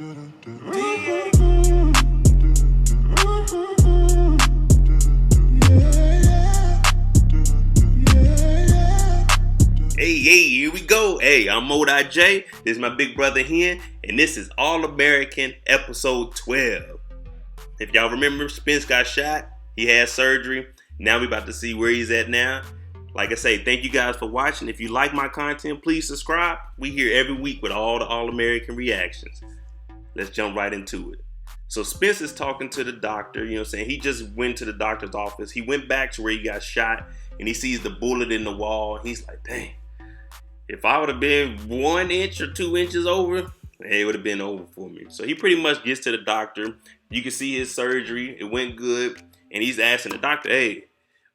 Hey, here we go. Hey, I'm Modi J. This is my big brother here, and this is All American episode 12. If y'all remember, Spence got shot. He had surgery. Now we about to see where he's at now. Like I say, thank you guys for watching. If you like my content, please subscribe. We here every week with all the All-American reactions. Let's jump right into it. So Spence is talking to the doctor, you know what I'm saying? He just went to the doctor's office. He went back to where he got shot, and he sees the bullet in the wall. He's like, dang, if I would have been 1 inch or 2 inches over, it would have been over for me. So he pretty much gets to the doctor. You can see his surgery. It went good. And he's asking the doctor, hey,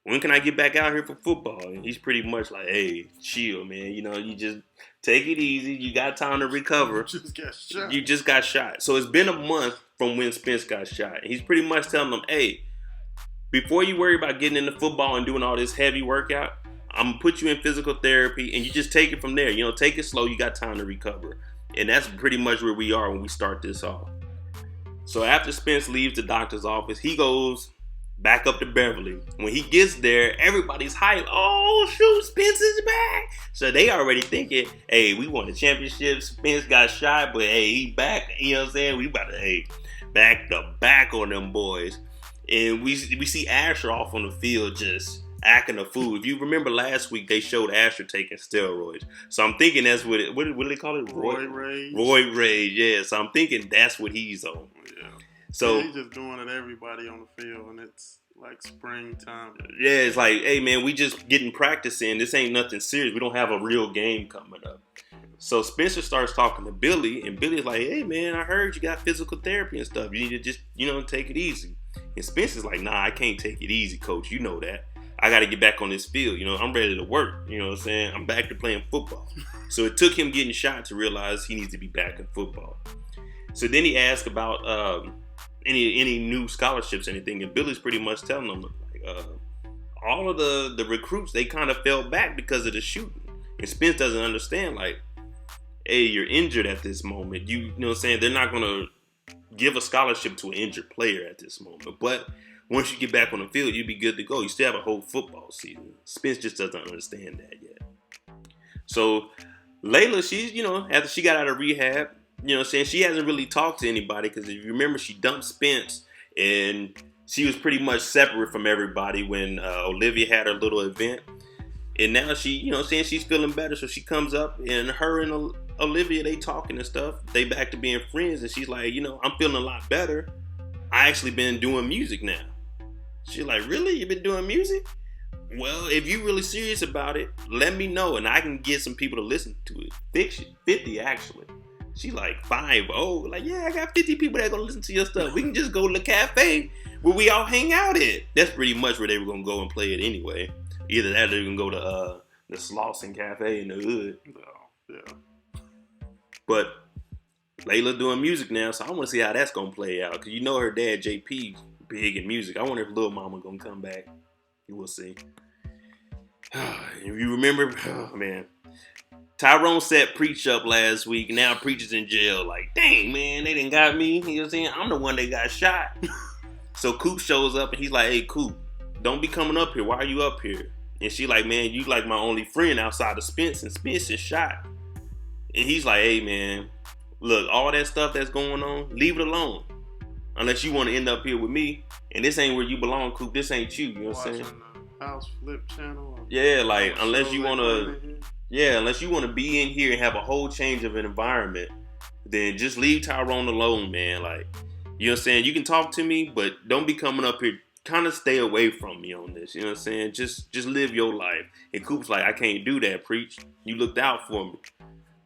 when can I get back out here for football? And he's pretty much like, hey, chill, man. You know, you just take it easy. You got time to recover. You just got shot. So it's been a month from when Spence got shot. And he's pretty much telling them, hey, before you worry about getting into football and doing all this heavy workout, I'm going to put you in physical therapy, and you just take it from there. You know, take it slow. You got time to recover. And that's pretty much where we are when we start this off. So after Spence leaves the doctor's office, he goes back up to Beverly. When he gets there, everybody's hyped. Oh, shoot, Spence is back. So they already thinking, hey, we won the championship. Spence got shot, but hey, he back. You know what I'm saying? We about to, hey, back to back on them boys. And we see Asher off on the field just acting a fool. If you remember last week, they showed Asher taking steroids. So I'm thinking that's what do they call it? Roid rage. Roid rage, yeah. So I'm thinking that's what he's on. Yeah. So he's just doing it everybody on the field, and it's like springtime. Yeah, it's like, hey man, we just getting practice in. This ain't nothing serious. We don't have a real game coming up. So Spencer starts talking to Billy, and Billy's like, hey man, I heard you got physical therapy and stuff. You need to just, take it easy. And Spencer's like, nah, I can't take it easy, coach. You know that. I got to get back on this field. I'm ready to work. You know what I'm saying? I'm back to playing football. So it took him getting shot to realize he needs to be back in football. So then he asked about any new scholarships, anything. And Billy's pretty much telling him, all of the recruits, they kind of fell back because of the shooting. And Spence doesn't understand, like, hey, you're injured at this moment. You know what I'm saying? They're not going to give a scholarship to an injured player at this moment. But once you get back on the field, you'll be good to go. You still have a whole football season. Spence just doesn't understand that yet. So Layla, she's, after she got out of rehab, she hasn't really talked to anybody because if you remember, she dumped Spence and she was pretty much separate from everybody when Olivia had her little event. And now she, she's feeling better. So she comes up and her and Olivia, they talking and stuff. They back to being friends. And she's like, I'm feeling a lot better. I actually been doing music now. She's like, really? You been doing music? Well, if you really serious about it, let me know and I can get some people to listen to it. 50 actually. She like 50. Like, yeah, I got 50 people that gonna listen to your stuff. We can just go to the cafe where we all hang out at. That's pretty much where they were gonna go and play it anyway. Either that or they're gonna go to the Slauson Cafe in the hood. Oh, yeah. But Layla doing music now, so I want to see how that's gonna play out. Cause her dad JP big in music. I wonder if Lil Mama gonna come back. You will see. If you remember, man, Tyrone set Preach up last week. Now Preach is in jail. Like, dang man, they done got me. You know what I'm saying? I'm the one that got shot. So Coop shows up and he's like, hey Coop, don't be coming up here. Why are you up here? And she like, man, you like my only friend outside of Spence, and Spence is shot. And he's like, hey man, look, all that stuff that's going on, leave it alone. Unless you want to end up here with me. And this ain't where you belong, Coop. This ain't you. You know what I'm saying? The House Flip channel. Yeah, like, unless you want to be in here and have a whole change of an environment, then just leave Tyrone alone, man. Like, you know what I'm saying? You can talk to me, but don't be coming up here. Kind of stay away from me on this. You know what I'm saying? Just live your life. And Coop's like, I can't do that, Preach. You looked out for me.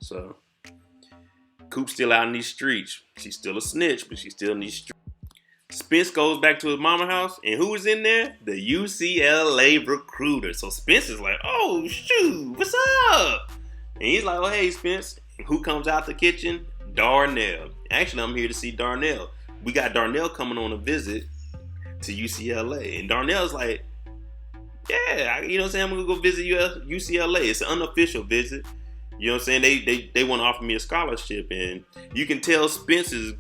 So Coop's still out in these streets. She's still a snitch, but she's still in these streets. Spence goes back to his mama house, and who is in there? The UCLA recruiter. So Spence is like, oh, shoot, what's up? And he's like, oh, hey, Spence. And who comes out the kitchen? Darnell. Actually, I'm here to see Darnell. We got Darnell coming on a visit to UCLA. And Darnell's like, yeah, you know what I'm saying? I'm going to go visit UCLA. It's an unofficial visit. You know what I'm saying? They want to offer me a scholarship, and you can tell Spence is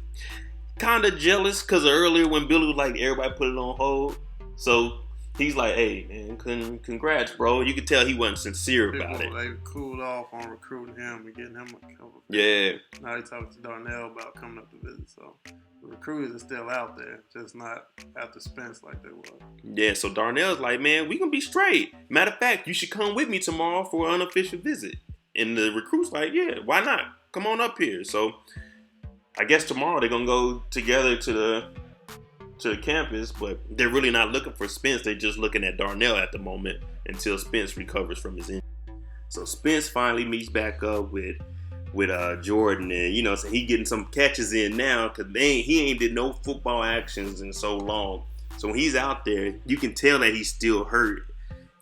kind of jealous because earlier when Billy was like, everybody put it on hold. So he's like, hey, man, congrats, bro. You can tell he wasn't sincere about it. They cooled off on recruiting him and getting him a couple. Yeah. Now they talking to Darnell about coming up to visit. So the recruiters are still out there, just not after Spence like they were. Yeah, so Darnell's like, man, we gonna be straight. Matter of fact, you should come with me tomorrow for an unofficial visit. And the recruit's like, yeah, why not? Come on up here. So I guess tomorrow they're gonna go together to the campus, but they're really not looking for Spence. They're just looking at Darnell at the moment until Spence recovers from his injury. So Spence finally meets back up with Jordan, and so he getting some catches in now because he ain't did no football actions in so long. So when he's out there, you can tell that he's still hurt.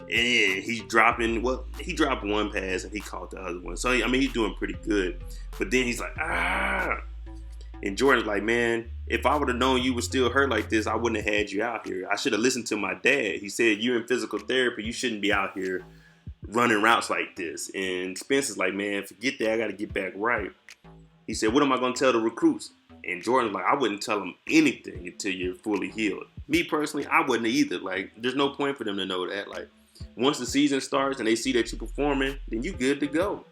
And he dropped one pass and he caught the other one. So he's doing pretty good. But then he's like, And Jordan's like, man, if I would have known you were still hurt like this, I wouldn't have had you out here. I should have listened to my dad. He said, you're in physical therapy. You shouldn't be out here running routes like this. And Spence is like, man, forget that. I got to get back right. He said, what am I going to tell the recruits? And Jordan's like, I wouldn't tell them anything until you're fully healed. Me personally, I wouldn't either. Like, there's no point for them to know that. Like, once the season starts and they see that you're performing, then you good to go.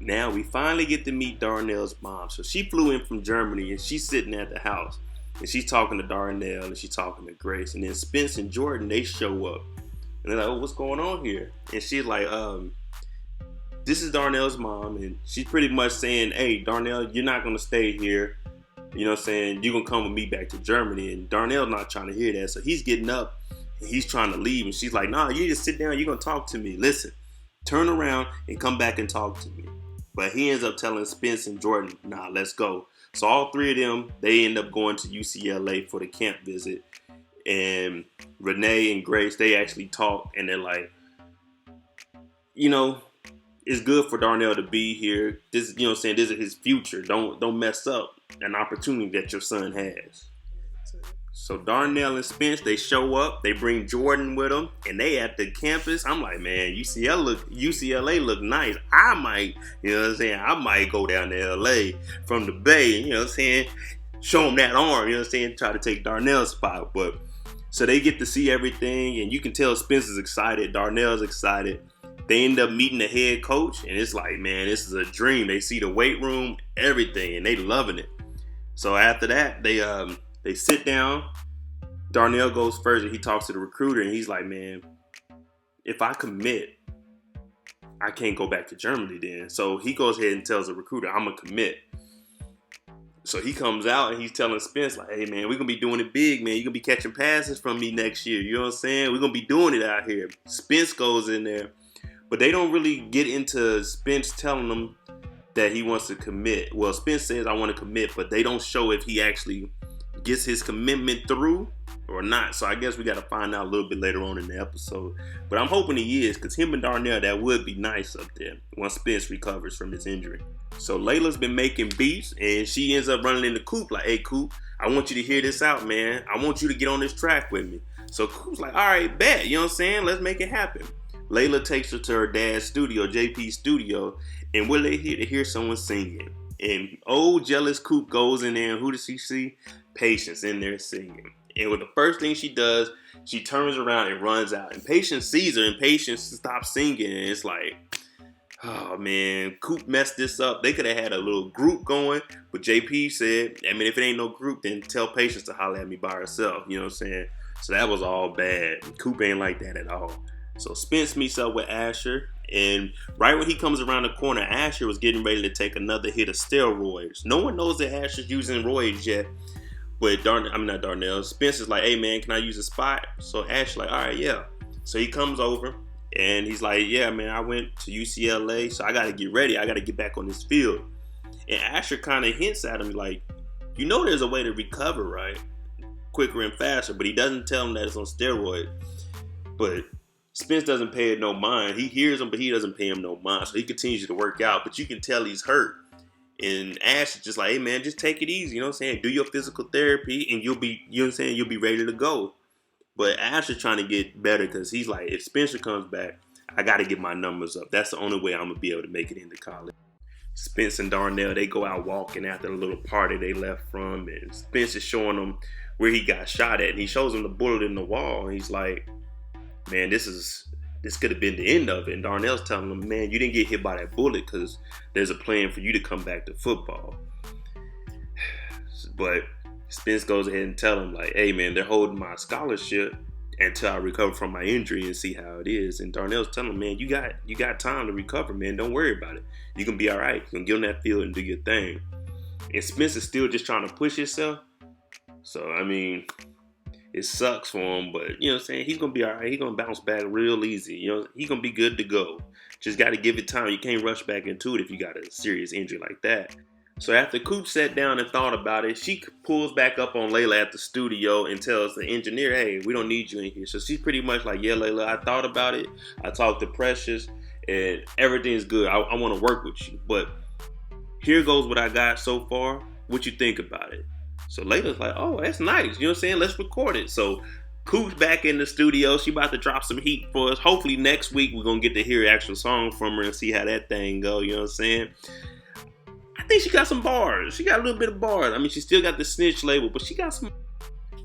Now we finally get to meet Darnell's mom. So she flew in from Germany and she's sitting at the house. And she's talking to Darnell and she's talking to Grace. And then Spence and Jordan, they show up. And they're like, oh, what's going on here? And she's like, this is Darnell's mom. And she's pretty much saying, hey, Darnell, you're not going to stay here. You know what I'm saying? You're going to come with me back to Germany. And Darnell's not trying to hear that. So he's getting up and he's trying to leave. And she's like, nah, you just sit down. You're going to talk to me. Listen, turn around and come back and talk to me. But he ends up telling Spence and Jordan, nah, let's go. So all three of them, they end up going to UCLA for the camp visit. And Renee and Grace, they actually talk and they're like, it's good for Darnell to be here. This, this is his future. Don't mess up an opportunity that your son has. So Darnell and Spence, they show up. They bring Jordan with them, and they at the campus. I'm like, man, UCLA look nice. I might, I might go down to LA from the Bay, show them that arm, try to take Darnell's spot. But so they get to see everything, and you can tell Spence is excited. Darnell's excited. They end up meeting the head coach, and it's like, man, this is a dream. They see the weight room, everything, and they loving it. So after that, they sit down. Darnell goes first and he talks to the recruiter and he's like, man, if I commit, I can't go back to Germany then. So he goes ahead and tells the recruiter, I'm going to commit. So he comes out and he's telling Spence like, hey, man, we're going to be doing it big, man. You're going to be catching passes from me next year. You know what I'm saying? We're going to be doing it out here. Spence goes in there. But they don't really get into Spence telling them that he wants to commit. Well, Spence says, I want to commit, but they don't show if he actually gets his commitment through or not. So I guess we got to find out a little bit later on in the episode. But I'm hoping he is, because him and Darnell, that would be nice up there once Spence recovers from his injury. So Layla's been making beats, and she ends up running into Coop like, hey, Coop, I want you to hear this out, man. I want you to get on this track with me. So Coop's like, all right, bet. You know what I'm saying? Let's make it happen. Layla takes her to her dad's studio, JP's studio, and we're here to hear someone singing. And old jealous Coop goes in there, and who does she see? Patience in there singing. And with the first thing she does, she turns around and runs out. And Patience sees her, and Patience stops singing. And it's like, oh man, Coop messed this up. They could have had a little group going, but JP said, if it ain't no group, then tell Patience to holler at me by herself. You know what I'm saying? So that was all bad. Coop ain't like that at all. So Spence meets up with Asher, and right when he comes around the corner, Asher was getting ready to take another hit of steroids. No one knows that Asher's using roids yet, but not Darnell. Spence is like, hey man, can I use a spot? So Asher's like, all right, yeah. So he comes over, and he's like, yeah man, I went to UCLA, so I got to get ready. I got to get back on this field. And Asher kind of hints at him like, there's a way to recover, right? Quicker and faster, but he doesn't tell him that it's on steroids. But Spence doesn't pay it no mind. He hears him, but he doesn't pay him no mind. So he continues to work out, but you can tell he's hurt. And Ash is just like, hey man, just take it easy. You know what I'm saying? Do your physical therapy and you'll be, you'll be ready to go. But Ash is trying to get better because he's like, if Spencer comes back, I got to get my numbers up. That's the only way I'm going to be able to make it into college. Spence and Darnell, they go out walking after the little party they left from, and Spence is showing them where he got shot at, and he shows them the bullet in the wall, and he's like, man, this could have been the end of it. And Darnell's telling him, man, you didn't get hit by that bullet because there's a plan for you to come back to football. But Spence goes ahead and tell him, like, hey, man, they're holding my scholarship until I recover from my injury and see how it is. And Darnell's telling him, man, you got time to recover, man. Don't worry about it. You can be all right. You can get on that field and do your thing. And Spence is still just trying to push himself. So, I mean, it sucks for him, but, you know what I'm saying? He's going to be all right. He's going to bounce back real easy. You know, he's going to be good to go. Just got to give it time. You can't rush back into it if you got a serious injury like that. So after Coop sat down and thought about it, she pulls back up on Layla at the studio and tells the engineer, hey, we don't need you in here. So she's pretty much like, yeah, Layla, I thought about it. I talked to Precious and everything's good. I want to work with you. But here goes what I got so far. What you think about it? So Layla's like, oh, that's nice. You know what I'm saying? Let's record it. So Coop's back in the studio. She about to drop some heat for us. Hopefully next week we're going to get to hear an actual song from her and see how that thing go. You know what I'm saying? I think she got some bars. She got a little bit of bars. I mean, she still got the snitch label, but she got some.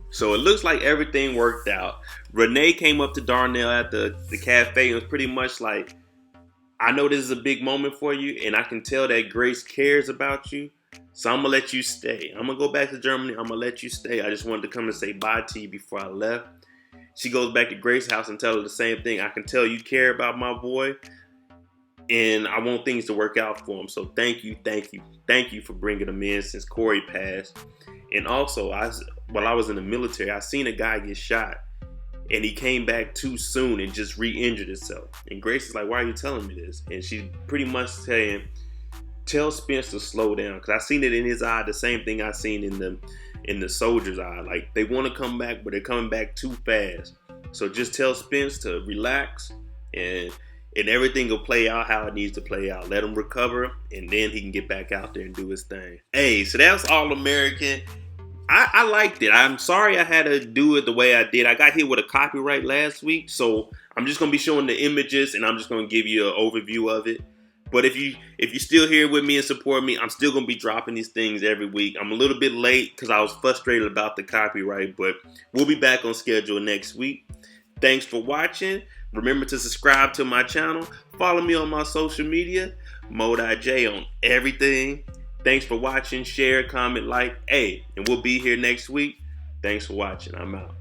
So it looks like everything worked out. Renee came up to Darnell at the cafe and was pretty much like, I know this is a big moment for you, and I can tell that Grace cares about you. So I'm going to let you stay. I'm going to go back to Germany. I'm going to let you stay. I just wanted to come and say bye to you before I left. She goes back to Grace's house and tells her the same thing. I can tell you care about my boy, and I want things to work out for him. So thank you for bringing him in since Corey passed. And also, while I was in the military, I seen a guy get shot, and he came back too soon and just re-injured himself. And Grace is like, why are you telling me this? And she's pretty much saying, tell Spence to slow down, because I seen it in his eye, the same thing I seen in the soldier's eye. Like, they want to come back, but they're coming back too fast. So just tell Spence to relax, and everything will play out how it needs to play out. Let him recover, and then he can get back out there and do his thing. Hey, so that's All American. I liked it. I'm sorry I had to do it the way I did. I got hit with a copyright last week, so I'm just going to be showing the images, and I'm just going to give you an overview of it. But if you still here with me and support me, I'm still going to be dropping these things every week. I'm a little bit late because I was frustrated about the copyright, but we'll be back on schedule next week. Thanks for watching. Remember to subscribe to my channel. Follow me on my social media, ModeIJ on everything. Thanks for watching. Share, comment, like. Hey, and we'll be here next week. Thanks for watching. I'm out.